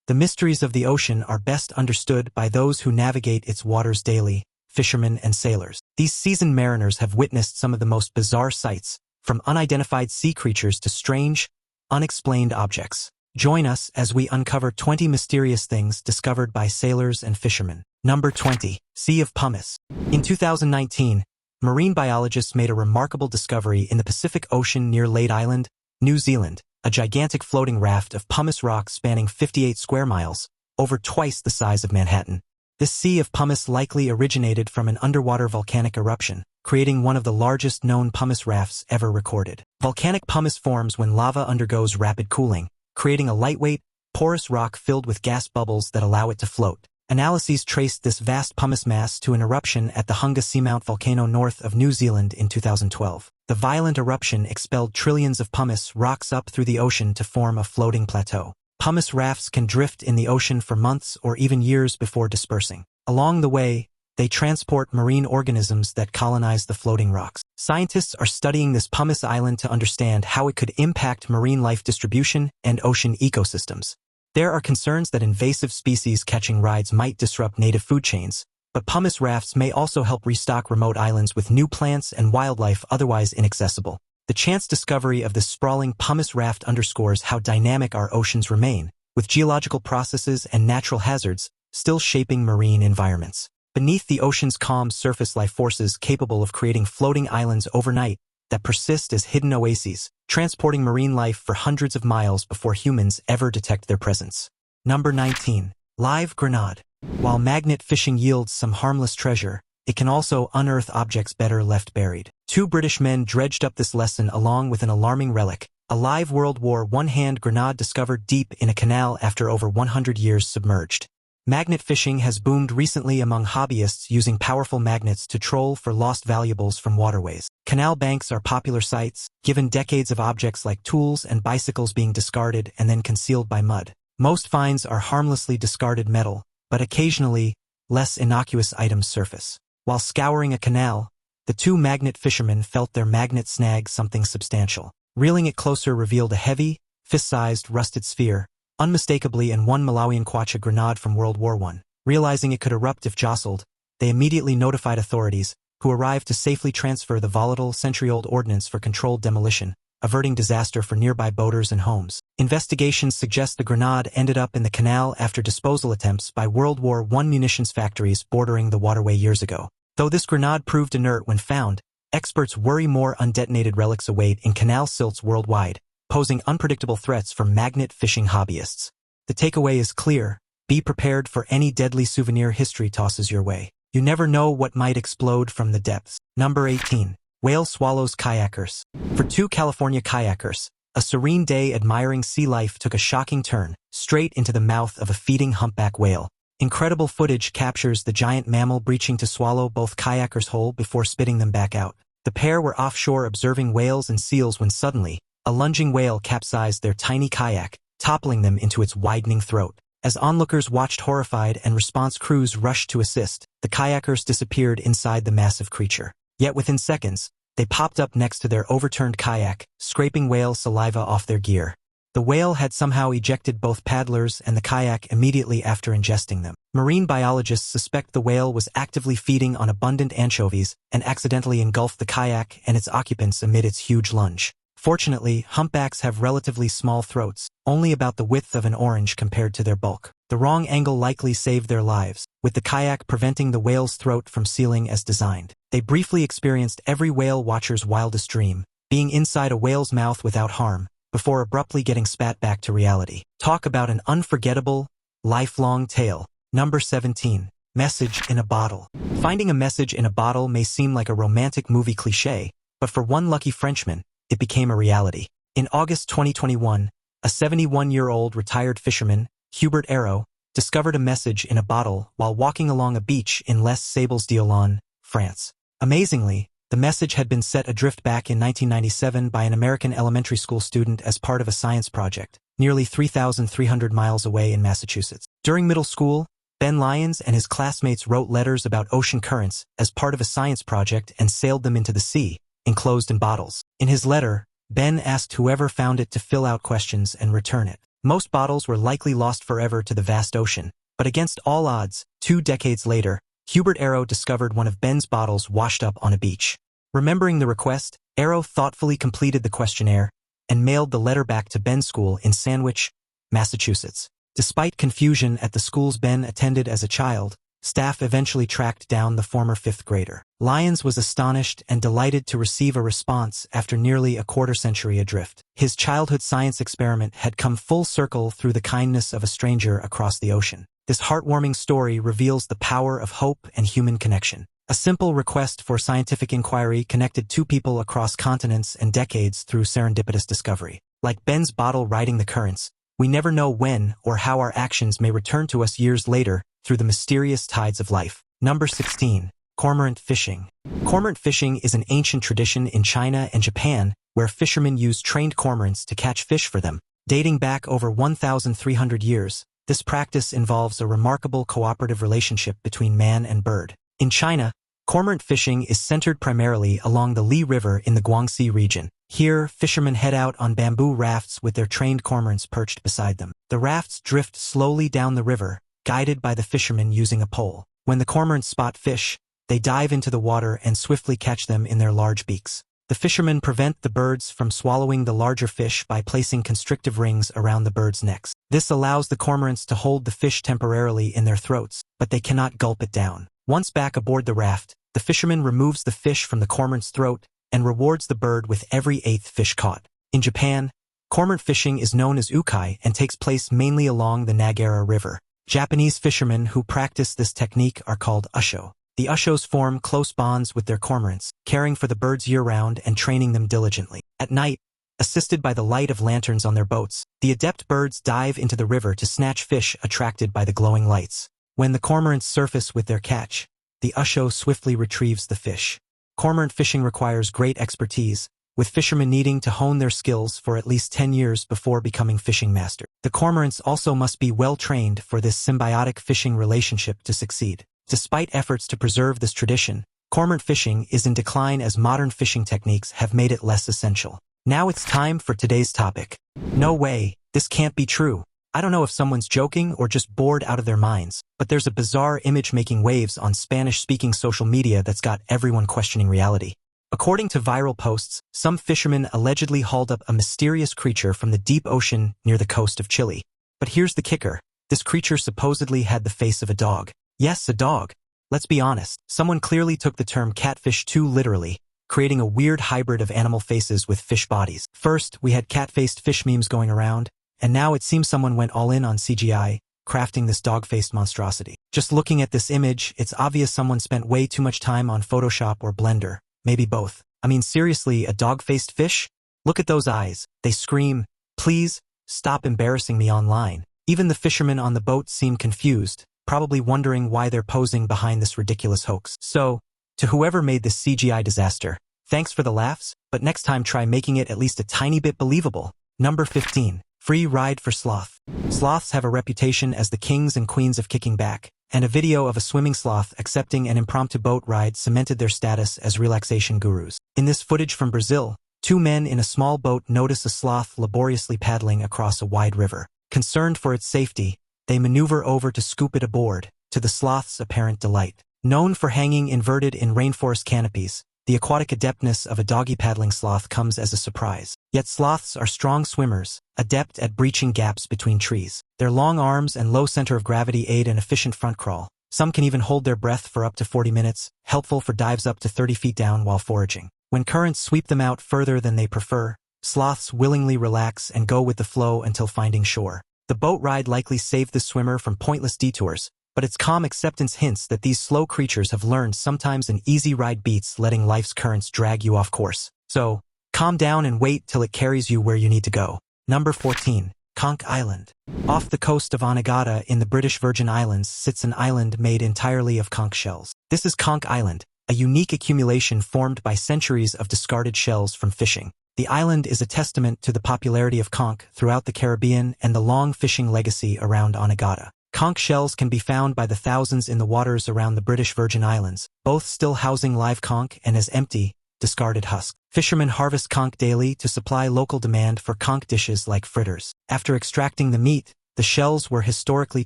The mysteries of the ocean are best understood by those who navigate its waters daily, fishermen and sailors. These seasoned mariners have witnessed some of the most bizarre sights, from unidentified sea creatures to strange, unexplained objects. Join us as we uncover 20 mysterious things discovered by sailors and fishermen. Number 20. Sea of Pumice. In 2019, marine biologists made a remarkable discovery in the Pacific Ocean near Leyte Island, New Zealand, a gigantic floating raft of pumice rock spanning 58 square miles, over twice the size of Manhattan. This sea of pumice likely originated from an underwater volcanic eruption, creating one of the largest known pumice rafts ever recorded. Volcanic pumice forms when lava undergoes rapid cooling, creating a lightweight, porous rock filled with gas bubbles that allow it to float. Analyses traced this vast pumice mass to an eruption at the Hunga Seamount volcano north of New Zealand in 2012. The violent eruption expelled trillions of pumice rocks up through the ocean to form a floating plateau. Pumice rafts can drift in the ocean for months or even years before dispersing. Along the way, they transport marine organisms that colonize the floating rocks. Scientists are studying this pumice island to understand how it could impact marine life distribution and ocean ecosystems. There are concerns that invasive species catching rides might disrupt native food chains, but pumice rafts may also help restock remote islands with new plants and wildlife otherwise inaccessible. The chance discovery of this sprawling pumice raft underscores how dynamic our oceans remain, with geological processes and natural hazards still shaping marine environments. Beneath the ocean's calm surface lie forces capable of creating floating islands overnight that persist as hidden oases, transporting marine life for hundreds of miles before humans ever detect their presence. Number 19. Live grenade. While magnet fishing yields some harmless treasure, it can also unearth objects better left buried. Two British men dredged up this lesson along with an alarming relic, a live World War I hand grenade discovered deep in a canal after over 100 years submerged. Magnet fishing has boomed recently among hobbyists using powerful magnets to troll for lost valuables from waterways. Canal banks are popular sites, given decades of objects like tools and bicycles being discarded and then concealed by mud. Most finds are harmlessly discarded metal, but occasionally, less innocuous items surface. While scouring a canal, the two magnet fishermen felt their magnet snag something substantial. Reeling it closer revealed a heavy, fist-sized rusted sphere, unmistakably an 1 Malawian kwacha grenade from World War I. Realizing it could erupt if jostled, they immediately notified authorities, who arrived to safely transfer the volatile century-old ordnance for controlled demolition, averting disaster for nearby boaters and homes. Investigations suggest the grenade ended up in the canal after disposal attempts by World War I munitions factories bordering the waterway years ago. Though this grenade proved inert when found, experts worry more undetonated relics await in canal silts worldwide, posing unpredictable threats for magnet fishing hobbyists. The takeaway is clear: be prepared for any deadly souvenir history tosses your way. You never know what might explode from the depths. Number 18. Whale swallows kayakers. For two California kayakers, a serene day admiring sea life took a shocking turn, straight into the mouth of a feeding humpback whale. Incredible footage captures the giant mammal breaching to swallow both kayakers whole before spitting them back out. The pair were offshore observing whales and seals when suddenly, a lunging whale capsized their tiny kayak, toppling them into its widening throat. As onlookers watched horrified and response crews rushed to assist, the kayakers disappeared inside the massive creature. Yet within seconds, they popped up next to their overturned kayak, scraping whale saliva off their gear. The whale had somehow ejected both paddlers and the kayak immediately after ingesting them. Marine biologists suspect the whale was actively feeding on abundant anchovies and accidentally engulfed the kayak and its occupants amid its huge lunge. Fortunately, humpbacks have relatively small throats, only about the width of an orange compared to their bulk. The wrong angle likely saved their lives, with the kayak preventing the whale's throat from sealing as designed. They briefly experienced every whale watcher's wildest dream, being inside a whale's mouth without harm, before abruptly getting spat back to reality. Talk about an unforgettable, lifelong tale. Number 17. Message in a bottle. Finding a message in a bottle may seem like a romantic movie cliché, but for one lucky Frenchman, it became a reality. In August 2021, a 71-year-old retired fisherman, Hubert Arrow, discovered a message in a bottle while walking along a beach in Les Sables-d'Olonne, France. Amazingly, the message had been set adrift back in 1997 by an American elementary school student as part of a science project, nearly 3,300 miles away in Massachusetts. During middle school, Ben Lyons and his classmates wrote letters about ocean currents as part of a science project and sailed them into the sea, enclosed in bottles. In his letter, Ben asked whoever found it to fill out questions and return it. Most bottles were likely lost forever to the vast ocean, but against all odds, 2 decades later, Hubert Arrow discovered one of Ben's bottles washed up on a beach. Remembering the request, Arrow thoughtfully completed the questionnaire and mailed the letter back to Ben's school in Sandwich, Massachusetts. Despite confusion at the schools Ben attended as a child, staff eventually tracked down the former 5th grader. Lyons was astonished and delighted to receive a response after nearly a quarter-century adrift. His childhood science experiment had come full circle through the kindness of a stranger across the ocean. This heartwarming story reveals the power of hope and human connection. A simple request for scientific inquiry connected 2 people across continents and decades through serendipitous discovery. Like Ben's bottle riding the currents, we never know when or how our actions may return to us years later through the mysterious tides of life. Number 16. Cormorant fishing. Cormorant fishing is an ancient tradition in China and Japan where fishermen use trained cormorants to catch fish for them. Dating back over 1,300 years, this practice involves a remarkable cooperative relationship between man and bird. In China, cormorant fishing is centered primarily along the Li River in the Guangxi region. Here, fishermen head out on bamboo rafts with their trained cormorants perched beside them. The rafts drift slowly down the river, guided by the fishermen using a pole. When the cormorants spot fish, they dive into the water and swiftly catch them in their large beaks. The fishermen prevent the birds from swallowing the larger fish by placing constrictive rings around the birds' necks. This allows the cormorants to hold the fish temporarily in their throats, but they cannot gulp it down. Once back aboard the raft, the fisherman removes the fish from the cormorant's throat and rewards the bird with every 8th fish caught. In Japan, cormorant fishing is known as ukai and takes place mainly along the Nagara River. Japanese fishermen who practice this technique are called usho. The ushos form close bonds with their cormorants, caring for the birds year-round and training them diligently. At night, assisted by the light of lanterns on their boats, the adept birds dive into the river to snatch fish attracted by the glowing lights. When the cormorants surface with their catch, the usho swiftly retrieves the fish. Cormorant fishing requires great expertise, with fishermen needing to hone their skills for at least 10 years before becoming fishing masters. The cormorants also must be well-trained for this symbiotic fishing relationship to succeed. Despite efforts to preserve this tradition, cormorant fishing is in decline as modern fishing techniques have made it less essential. Now it's time for today's topic. No way, this can't be true. I don't know if someone's joking or just bored out of their minds, but there's a bizarre image making waves on Spanish-speaking social media that's got everyone questioning reality. According to viral posts, some fishermen allegedly hauled up a mysterious creature from the deep ocean near the coast of Chile. But here's the kicker. This creature supposedly had the face of a dog. Yes, a dog. Let's be honest, someone clearly took the term catfish too literally, creating a weird hybrid of animal faces with fish bodies. First, we had cat-faced fish memes going around, and now it seems someone went all in on CGI, crafting this dog-faced monstrosity. Just looking at this image, it's obvious someone spent way too much time on Photoshop or Blender, maybe both. I mean, seriously, a dog-faced fish? Look at those eyes. They scream, "Please, stop embarrassing me online." Even the fishermen on the boat seem confused, probably wondering why they're posing behind this ridiculous hoax. So, to whoever made this CGI disaster, thanks for the laughs, but next time try making it at least a tiny bit believable. Number 15. Free ride for sloth. Sloths have a reputation as the kings and queens of kicking back, and a video of a swimming sloth accepting an impromptu boat ride cemented their status as relaxation gurus. In this footage from Brazil, 2 men in a small boat notice a sloth laboriously paddling across a wide river. Concerned for its safety, they maneuver over to scoop it aboard, to the sloth's apparent delight. Known for hanging inverted in rainforest canopies, the aquatic adeptness of a doggy paddling sloth comes as a surprise. Yet sloths are strong swimmers, adept at breaching gaps between trees. Their long arms and low center of gravity aid an efficient front crawl. Some can even hold their breath for up to 40 minutes, helpful for dives up to 30 feet down while foraging. When currents sweep them out further than they prefer, sloths willingly relax and go with the flow until finding shore. The boat ride likely saved the swimmer from pointless detours, but its calm acceptance hints that these slow creatures have learned sometimes an easy ride beats letting life's currents drag you off course. So, calm down and wait till it carries you where you need to go. Number 14. Conch Island. Off the coast of Onagata in the British Virgin Islands sits an island made entirely of conch shells. This is Conch Island, a unique accumulation formed by centuries of discarded shells from fishing. The island is a testament to the popularity of conch throughout the Caribbean and the long fishing legacy around Onagata. Conch shells can be found by the thousands in the waters around the British Virgin Islands, both still housing live conch and as empty, discarded husks. Fishermen harvest conch daily to supply local demand for conch dishes like fritters. After extracting the meat, the shells were historically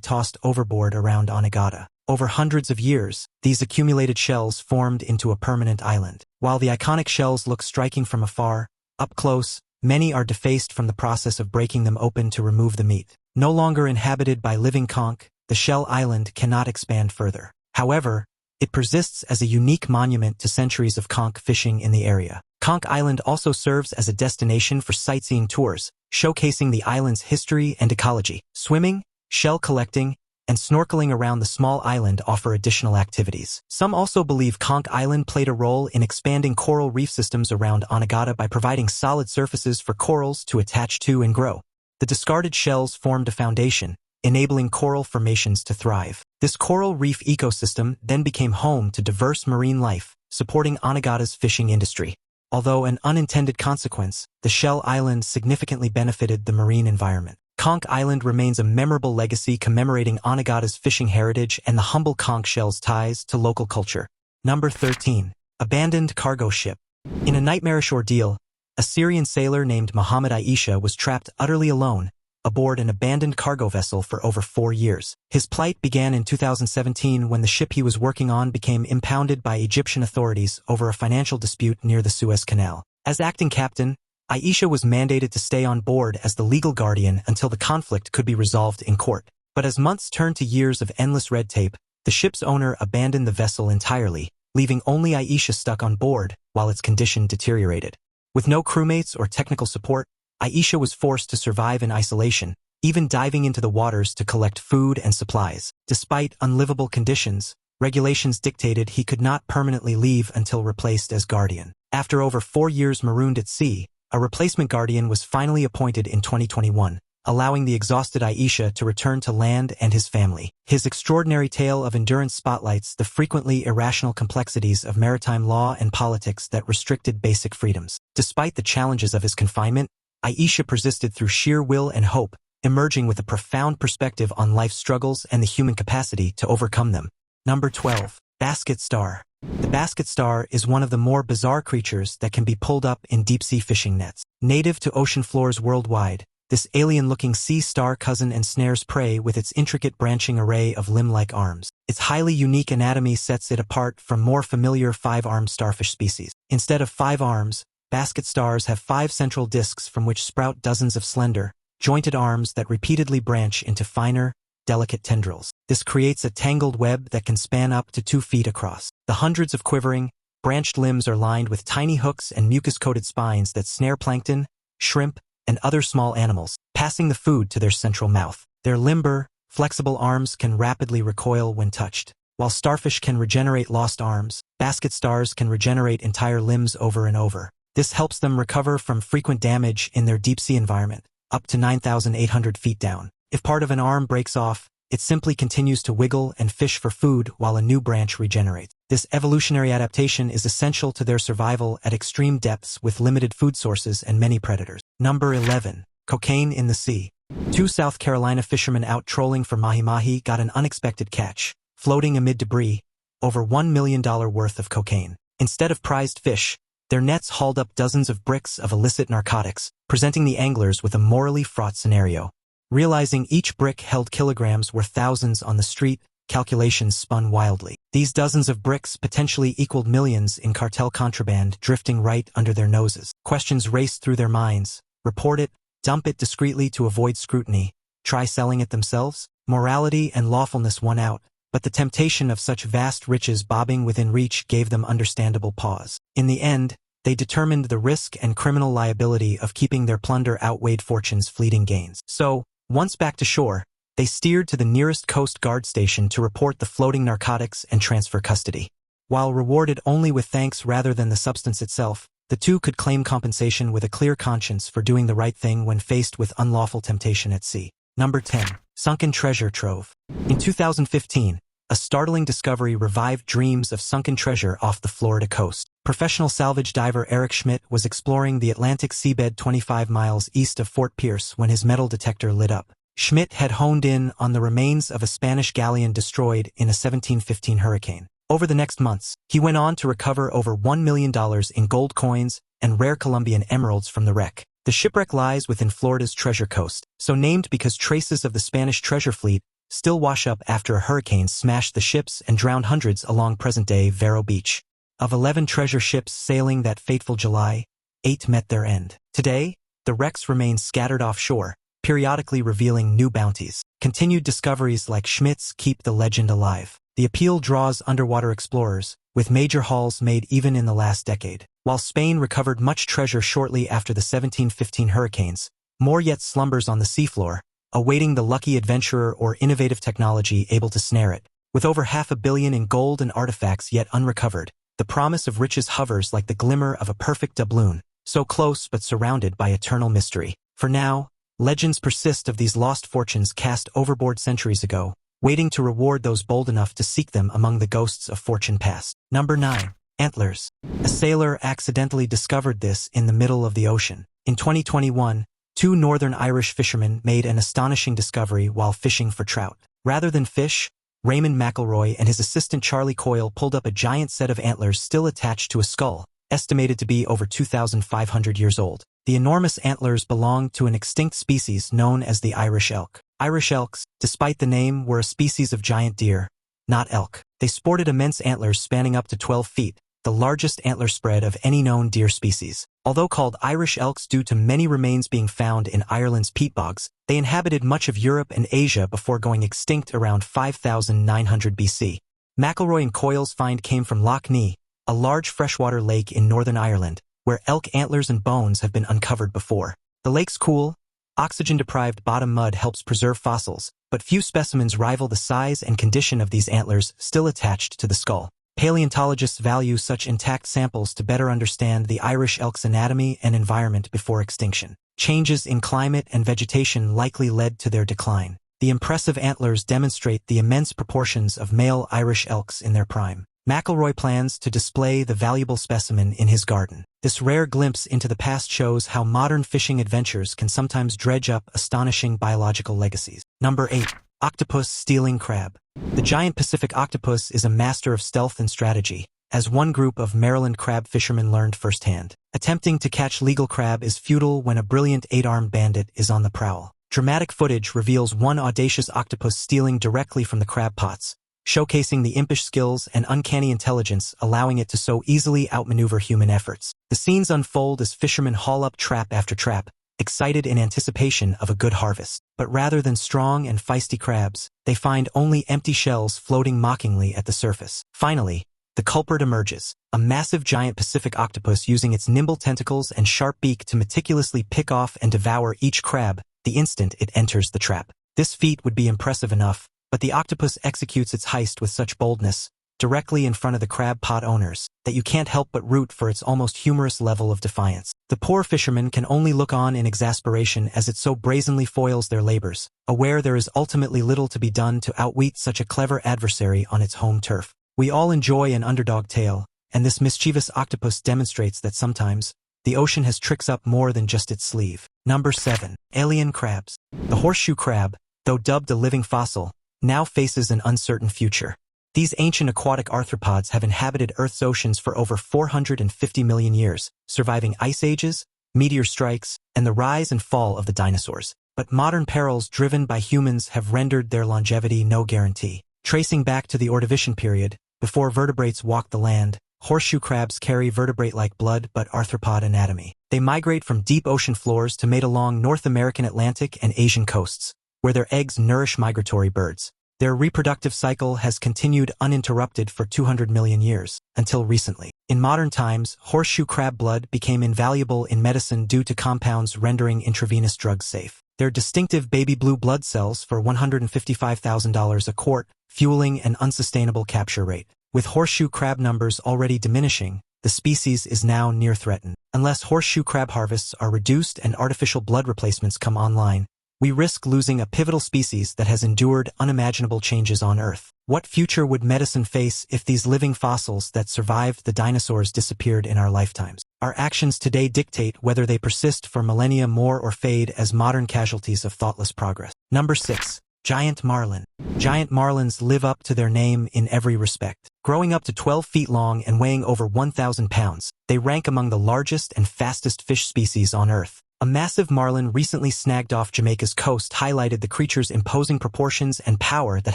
tossed overboard around Onagada. Over hundreds of years, these accumulated shells formed into a permanent island. While the iconic shells look striking from afar, up close, many are defaced from the process of breaking them open to remove the meat. No longer inhabited by living conch, the shell island cannot expand further. However, it persists as a unique monument to centuries of conch fishing in the area. Conch Island also serves as a destination for sightseeing tours, showcasing the island's history and ecology. Swimming, shell collecting, and snorkeling around the small island offer additional activities. Some also believe Conch Island played a role in expanding coral reef systems around Onagada by providing solid surfaces for corals to attach to and grow. The discarded shells formed a foundation, enabling coral formations to thrive. This coral reef ecosystem then became home to diverse marine life, supporting Onagada's fishing industry. Although an unintended consequence, the shell island significantly benefited the marine environment. Conch Island remains a memorable legacy commemorating Onagada's fishing heritage and the humble conch shell's ties to local culture. Number 13. Abandoned cargo ship. In a nightmarish ordeal, a Syrian sailor named Muhammad Aisha was trapped utterly alone aboard an abandoned cargo vessel for over 4 years. His plight began in 2017 when the ship he was working on became impounded by Egyptian authorities over a financial dispute near the Suez Canal. As acting captain, Aisha was mandated to stay on board as the legal guardian until the conflict could be resolved in court. But as months turned to years of endless red tape, the ship's owner abandoned the vessel entirely, leaving only Aisha stuck on board while its condition deteriorated. With no crewmates or technical support, Aisha was forced to survive in isolation, even diving into the waters to collect food and supplies. Despite unlivable conditions, regulations dictated he could not permanently leave until replaced as guardian. After over 4 years marooned at sea, a replacement guardian was finally appointed in 2021, allowing the exhausted Aisha to return to land and his family. His extraordinary tale of endurance spotlights the frequently irrational complexities of maritime law and politics that restricted basic freedoms. Despite the challenges of his confinement, Aisha persisted through sheer will and hope, emerging with a profound perspective on life's struggles and the human capacity to overcome them. Number 12. Basket star. The basket star is one of the more bizarre creatures that can be pulled up in deep-sea fishing nets. Native to ocean floors worldwide, this alien-looking sea star cousin ensnares prey with its intricate branching array of limb-like arms. Its highly unique anatomy sets it apart from more familiar 5-armed starfish species. Instead of 5 arms, basket stars have 5 central discs from which sprout dozens of slender, jointed arms that repeatedly branch into finer, delicate tendrils. This creates a tangled web that can span up to 2 feet across. The hundreds of quivering, branched limbs are lined with tiny hooks and mucus-coated spines that snare plankton, shrimp, and other small animals, passing the food to their central mouth. Their limber, flexible arms can rapidly recoil when touched. While starfish can regenerate lost arms, basket stars can regenerate entire limbs over and over. This helps them recover from frequent damage in their deep-sea environment, up to 9,800 feet down. If part of an arm breaks off, it simply continues to wiggle and fish for food while a new branch regenerates. This evolutionary adaptation is essential to their survival at extreme depths with limited food sources and many predators. Number 11. Cocaine in the sea. 2 South Carolina fishermen out trolling for mahi-mahi got an unexpected catch, floating amid debris, over $1 million worth of cocaine. Instead of prized fish, their nets hauled up dozens of bricks of illicit narcotics, presenting the anglers with a morally fraught scenario. Realizing each brick held kilograms were thousands on the street, calculations spun wildly. These dozens of bricks potentially equaled millions in cartel contraband drifting right under their noses. Questions raced through their minds. Report it, dump it discreetly to avoid scrutiny, try selling it themselves? Morality and lawfulness won out, but the temptation of such vast riches bobbing within reach gave them understandable pause. In the end, they determined the risk and criminal liability of keeping their plunder outweighed fortune's fleeting gains. So, once back to shore, they steered to the nearest Coast Guard station to report the floating narcotics and transfer custody. While rewarded only with thanks rather than the substance itself, the two could claim compensation with a clear conscience for doing the right thing when faced with unlawful temptation at sea. Number 10. Sunken treasure trove. In 2015, a startling discovery revived dreams of sunken treasure off the Florida coast. Professional salvage diver Eric Schmidt was exploring the Atlantic seabed 25 miles east of Fort Pierce when his metal detector lit up. Schmidt had honed in on the remains of a Spanish galleon destroyed in a 1715 hurricane. Over the next months, he went on to recover over $1 million in gold coins and rare Colombian emeralds from the wreck. The shipwreck lies within Florida's Treasure Coast, so named because traces of the Spanish treasure fleet still wash up after a hurricane smashed the ships and drowned hundreds along present-day Vero Beach. Of 11 treasure ships sailing that fateful July, 8 met their end. Today, the wrecks remain scattered offshore, periodically revealing new bounties. Continued discoveries like Schmidt's keep the legend alive. The appeal draws underwater explorers, with major hauls made even in the last decade. While Spain recovered much treasure shortly after the 1715 hurricanes, more yet slumbers on the seafloor, awaiting the lucky adventurer or innovative technology able to snare it. With over $500 million in gold and artifacts yet unrecovered, the promise of riches hovers like the glimmer of a perfect doubloon, so close but surrounded by eternal mystery. For now, legends persist of these lost fortunes cast overboard centuries ago, waiting to reward those bold enough to seek them among the ghosts of fortune past. Number 9. Antlers. A sailor accidentally discovered this in the middle of the ocean. In 2021, 2 Northern Irish fishermen made an astonishing discovery while fishing for trout. Rather than fish, Raymond McElroy and his assistant Charlie Coyle pulled up a giant set of antlers still attached to a skull, estimated to be over 2,500 years old. The enormous antlers belonged to an extinct species known as the Irish elk. Irish elks, despite the name, were a species of giant deer, not elk. They sported immense antlers spanning up to 12 feet, the largest antler spread of any known deer species. Although called Irish elks due to many remains being found in Ireland's peat bogs, they inhabited much of Europe and Asia before going extinct around 5,900 BC. McElroy and Coyle's find came from Loch Ness, a large freshwater lake in Northern Ireland, where elk antlers and bones have been uncovered before. The lake's cool, oxygen-deprived bottom mud helps preserve fossils, but few specimens rival the size and condition of these antlers still attached to the skull. Paleontologists value such intact samples to better understand the Irish elk's anatomy and environment before extinction. Changes in climate and vegetation likely led to their decline. The impressive antlers demonstrate the immense proportions of male Irish elks in their prime. McElroy plans to display the valuable specimen in his garden. This rare glimpse into the past shows how modern fishing adventures can sometimes dredge up astonishing biological legacies. Number 8. Octopus stealing crab. The giant Pacific octopus is a master of stealth and strategy, as one group of Maryland crab fishermen learned firsthand. Attempting to catch legal crab is futile when a brilliant 8-armed bandit is on the prowl. Dramatic footage reveals one audacious octopus stealing directly from the crab pots, showcasing the impish skills and uncanny intelligence allowing it to so easily outmaneuver human efforts. The scenes unfold as fishermen haul up trap after trap, excited in anticipation of a good harvest. But rather than strong and feisty crabs, they find only empty shells floating mockingly at the surface. Finally, the culprit emerges, a massive giant Pacific octopus using its nimble tentacles and sharp beak to meticulously pick off and devour each crab the instant it enters the trap. This feat would be impressive enough, but the octopus executes its heist with such boldness, directly in front of the crab pot owners, that you can't help but root for its almost humorous level of defiance. The poor fishermen can only look on in exasperation as it so brazenly foils their labors, aware there is ultimately little to be done to outwit such a clever adversary on its home turf. We all enjoy an underdog tale, and this mischievous octopus demonstrates that sometimes, the ocean has tricks up more than just its sleeve. Number 7. Alien crabs. The horseshoe crab, though dubbed a living fossil, now faces an uncertain future. These ancient aquatic arthropods have inhabited Earth's oceans for over 450 million years, surviving ice ages, meteor strikes, and the rise and fall of the dinosaurs. But modern perils driven by humans have rendered their longevity no guarantee. Tracing back to the Ordovician period, before vertebrates walked the land, horseshoe crabs carry vertebrate-like blood but arthropod anatomy. They migrate from deep ocean floors to mate along North American Atlantic and Asian coasts, where their eggs nourish migratory birds. Their reproductive cycle has continued uninterrupted for 200 million years, until recently. In modern times, horseshoe crab blood became invaluable in medicine due to compounds rendering intravenous drugs safe. Their distinctive baby blue blood cells for $155,000 a quart, fueling an unsustainable capture rate. With horseshoe crab numbers already diminishing, the species is now near threatened. Unless horseshoe crab harvests are reduced and artificial blood replacements come online, we risk losing a pivotal species that has endured unimaginable changes on Earth. What future would medicine face if these living fossils that survived the dinosaurs disappeared in our lifetimes? Our actions today dictate whether they persist for millennia more or fade as modern casualties of thoughtless progress. Number 6. Giant marlin. Giant marlins live up to their name in every respect. Growing up to 12 feet long and weighing over 1,000 pounds, they rank among the largest and fastest fish species on Earth. A massive marlin recently snagged off Jamaica's coast highlighted the creature's imposing proportions and power that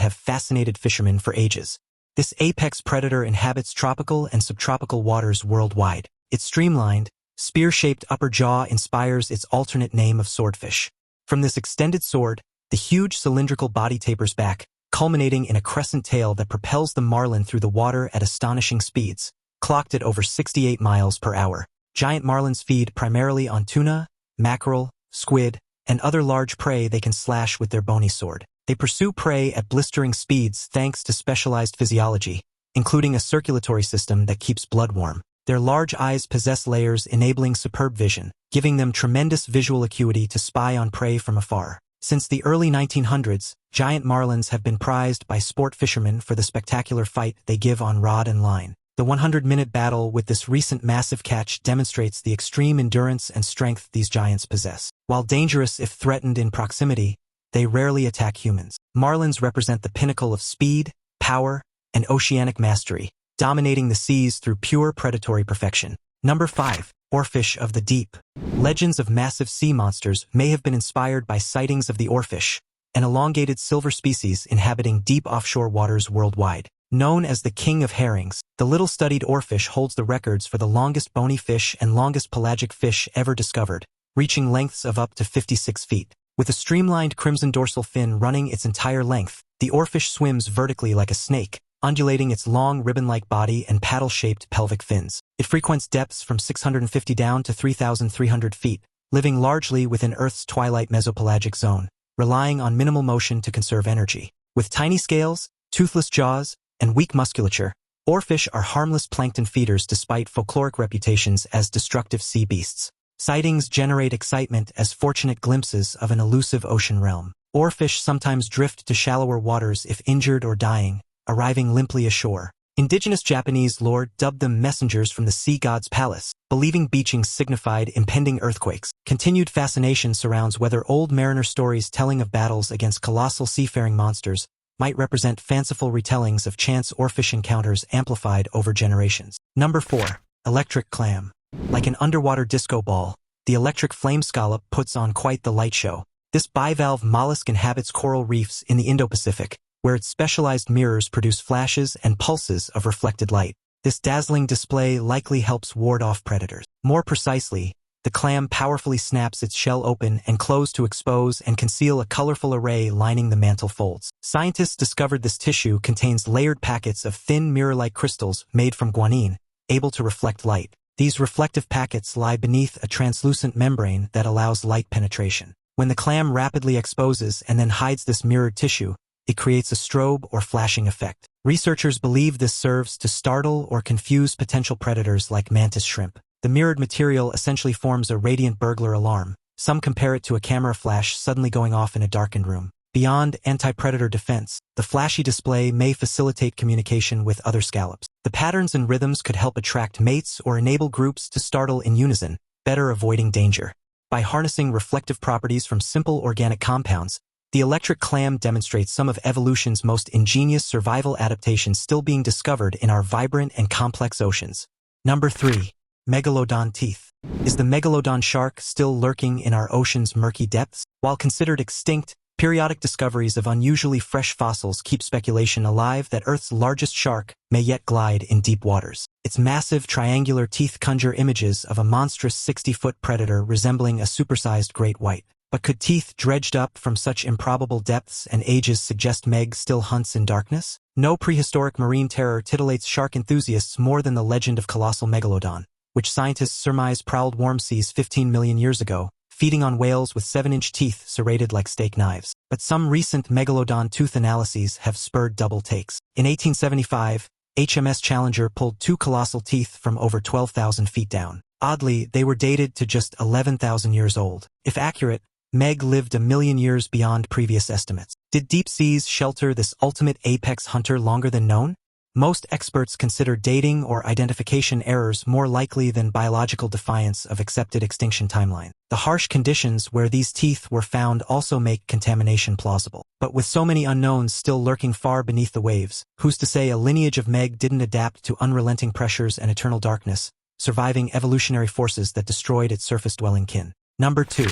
have fascinated fishermen for ages. This apex predator inhabits tropical and subtropical waters worldwide. Its streamlined, spear-shaped upper jaw inspires its alternate name of swordfish. From this extended sword, the huge cylindrical body tapers back, culminating in a crescent tail that propels the marlin through the water at astonishing speeds, clocked at over 68 miles per hour. Giant marlins feed primarily on tuna, mackerel, squid, and other large prey they can slash with their bony sword. They pursue prey at blistering speeds thanks to specialized physiology, including a circulatory system that keeps blood warm. Their large eyes possess layers enabling superb vision, giving them tremendous visual acuity to spy on prey from afar. Since the early 1900s, giant marlins have been prized by sport fishermen for the spectacular fight they give on rod and line. The 100-minute battle with this recent massive catch demonstrates the extreme endurance and strength these giants possess. While dangerous if threatened in proximity, they rarely attack humans. Marlins represent the pinnacle of speed, power, and oceanic mastery, dominating the seas through pure predatory perfection. Number 5. Oarfish of the deep. Legends of massive sea monsters may have been inspired by sightings of the oarfish, an elongated silver species inhabiting deep offshore waters worldwide. Known as the king of herrings, the little-studied oarfish holds the records for the longest bony fish and longest pelagic fish ever discovered, reaching lengths of up to 56 feet. With a streamlined crimson dorsal fin running its entire length, the oarfish swims vertically like a snake, undulating its long ribbon-like body and paddle-shaped pelvic fins. It frequents depths from 650 down to 3,300 feet, living largely within Earth's twilight mesopelagic zone, relying on minimal motion to conserve energy. With tiny scales, toothless jaws, and weak musculature, oarfish are harmless plankton feeders despite folkloric reputations as destructive sea beasts. Sightings generate excitement as fortunate glimpses of an elusive ocean realm. Oarfish sometimes drift to shallower waters if injured or dying, arriving limply ashore. Indigenous Japanese lore dubbed them messengers from the sea god's palace, believing beaching signified impending earthquakes. Continued fascination surrounds whether old mariner stories telling of battles against colossal seafaring monsters might represent fanciful retellings of chance oarfish encounters amplified over generations. Number 4. Electric clam. Like an underwater disco ball, the electric flame scallop puts on quite the light show. This bivalve mollusk inhabits coral reefs in the Indo-Pacific, where its specialized mirrors produce flashes and pulses of reflected light. This dazzling display likely helps ward off predators. More precisely, the clam powerfully snaps its shell open and close to expose and conceal a colorful array lining the mantle folds. Scientists discovered this tissue contains layered packets of thin mirror-like crystals made from guanine, able to reflect light. These reflective packets lie beneath a translucent membrane that allows light penetration. When the clam rapidly exposes and then hides this mirrored tissue, it creates a strobe or flashing effect. Researchers believe this serves to startle or confuse potential predators like mantis shrimp. The mirrored material essentially forms a radiant burglar alarm. Some compare it to a camera flash suddenly going off in a darkened room. Beyond anti-predator defense, the flashy display may facilitate communication with other scallops. The patterns and rhythms could help attract mates or enable groups to startle in unison, better avoiding danger. By harnessing reflective properties from simple organic compounds, the electric clam demonstrates some of evolution's most ingenious survival adaptations still being discovered in our vibrant and complex oceans. Number 3. Megalodon teeth. Is the megalodon shark still lurking in our ocean's murky depths? While considered extinct, periodic discoveries of unusually fresh fossils keep speculation alive that Earth's largest shark may yet glide in deep waters. Its massive triangular teeth conjure images of a monstrous 60-foot predator resembling a supersized great white. But could teeth dredged up from such improbable depths and ages suggest Meg still hunts in darkness? No prehistoric marine terror titillates shark enthusiasts more than the legend of colossal Megalodon, which scientists surmise prowled warm seas 15 million years ago, feeding on whales with 7-inch teeth serrated like steak knives. But some recent Megalodon tooth analyses have spurred double takes. In 1875, HMS Challenger pulled 2 colossal teeth from over 12,000 feet down. Oddly, they were dated to just 11,000 years old. If accurate, Meg lived a million years beyond previous estimates. Did deep seas shelter this ultimate apex hunter longer than known? Most experts consider dating or identification errors more likely than biological defiance of accepted extinction timeline. The harsh conditions where these teeth were found also make contamination plausible. But with so many unknowns still lurking far beneath the waves, who's to say a lineage of Meg didn't adapt to unrelenting pressures and eternal darkness, surviving evolutionary forces that destroyed its surface-dwelling kin? Number 2.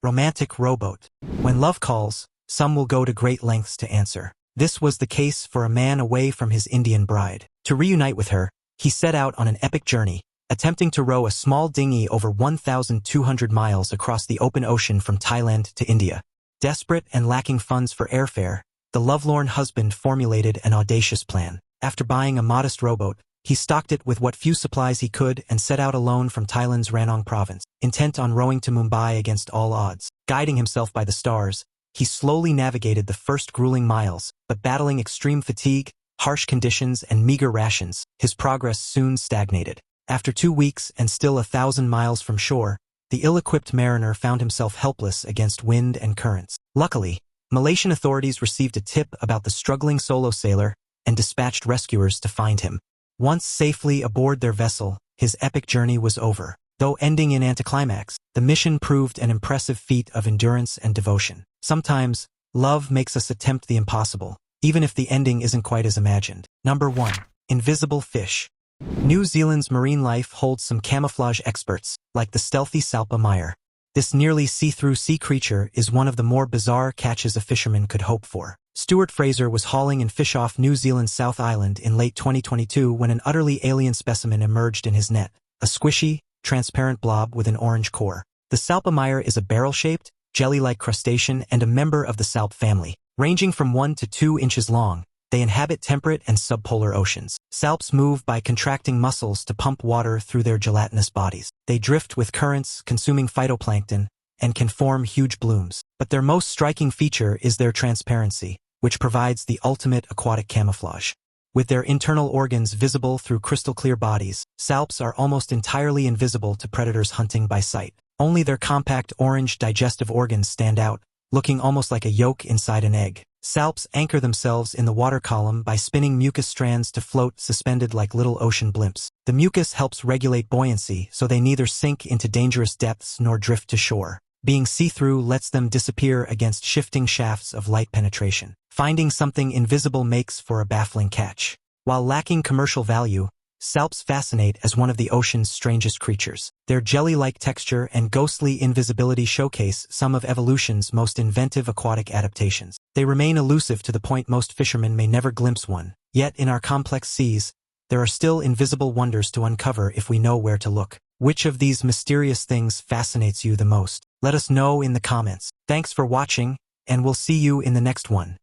Romantic rowboat. When love calls, some will go to great lengths to answer. This was the case for a man away from his Indian bride. To reunite with her, he set out on an epic journey, attempting to row a small dinghy over 1,200 miles across the open ocean from Thailand to India. Desperate and lacking funds for airfare, the lovelorn husband formulated an audacious plan. After buying a modest rowboat, he stocked it with what few supplies he could and set out alone from Thailand's Ranong province, intent on rowing to Mumbai against all odds. Guiding himself by the stars, he slowly navigated the first grueling miles, but battling extreme fatigue, harsh conditions, and meager rations, his progress soon stagnated. After 2 weeks and still 1,000 miles from shore, the ill-equipped mariner found himself helpless against wind and currents. Luckily, Malaysian authorities received a tip about the struggling solo sailor and dispatched rescuers to find him. Once safely aboard their vessel, his epic journey was over. Though ending in anticlimax, the mission proved an impressive feat of endurance and devotion. Sometimes, love makes us attempt the impossible, even if the ending isn't quite as imagined. Number 1. Invisible fish. New Zealand's marine life holds some camouflage experts, like the stealthy salpa mire. This nearly see-through sea creature is one of the more bizarre catches a fisherman could hope for. Stuart Fraser was hauling in fish off New Zealand's South Island in late 2022 when an utterly alien specimen emerged in his net, a squishy, transparent blob with an orange core. The salpa mire is a barrel-shaped, jelly-like crustacean and a member of the salp family. Ranging from 1 to 2 inches long, they inhabit temperate and subpolar oceans. Salps move by contracting muscles to pump water through their gelatinous bodies. They drift with currents, consuming phytoplankton, and can form huge blooms. But their most striking feature is their transparency, which provides the ultimate aquatic camouflage. With their internal organs visible through crystal-clear bodies, salps are almost entirely invisible to predators hunting by sight. Only their compact orange digestive organs stand out, looking almost like a yolk inside an egg. Salps anchor themselves in the water column by spinning mucus strands to float suspended like little ocean blimps. The mucus helps regulate buoyancy so they neither sink into dangerous depths nor drift to shore. Being see-through lets them disappear against shifting shafts of light penetration. Finding something invisible makes for a baffling catch. While lacking commercial value, salps fascinate as one of the ocean's strangest creatures. Their jelly-like texture and ghostly invisibility showcase some of evolution's most inventive aquatic adaptations. They remain elusive to the point most fishermen may never glimpse one. Yet in our complex seas, there are still invisible wonders to uncover if we know where to look. Which of these mysterious things fascinates you the most? Let us know in the comments. Thanks for watching, and we'll see you in the next one.